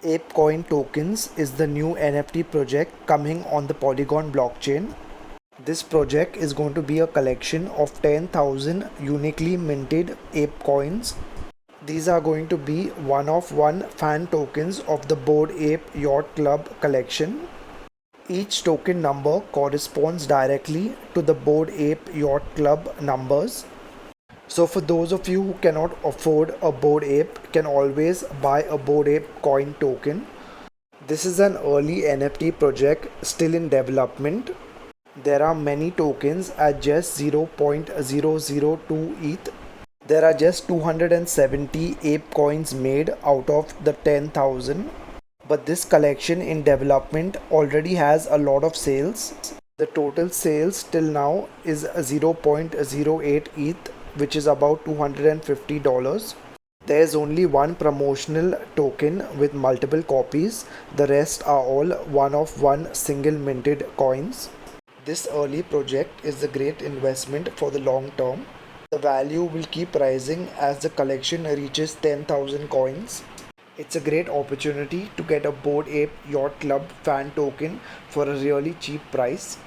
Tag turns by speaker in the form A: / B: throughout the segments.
A: Ape Coin Tokens is the new NFT project coming on the Polygon blockchain. This project is going to be a collection of 10,000 uniquely minted ape coins. These are going to be one-of-one fan tokens of the Bored Ape Yacht Club collection. Each token number corresponds directly to the Bored Ape Yacht Club numbers. So for those of you who cannot afford a Bored Ape, can always buy a Bored Ape coin token. This is an early NFT project still in development. There are many tokens at just 0.002 ETH. There are just 270 ape coins made out of the 10,000. But this collection in development already has a lot of sales. The total sales till now is 0.08 ETH, which is about $250. There is only one promotional token with multiple copies. The rest are all one-of-one single minted coins. This early project is a great investment for the long term. The value will keep rising as the collection reaches 10,000 coins. It's a great opportunity to get a Bored Ape Yacht Club fan token for a really cheap price.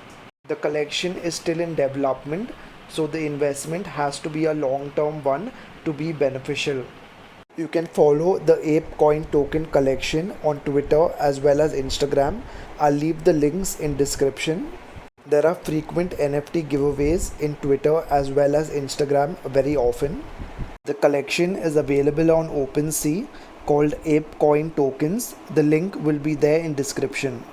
A: The collection is still in development, so the investment has to be a long-term one to be beneficial. You can follow the Ape Coin Token collection on Twitter as well as Instagram. I'll leave the links in description. There are frequent NFT giveaways in Twitter as well as Instagram very often. The collection is available on OpenSea called Ape Coin Tokens. The link will be there in description.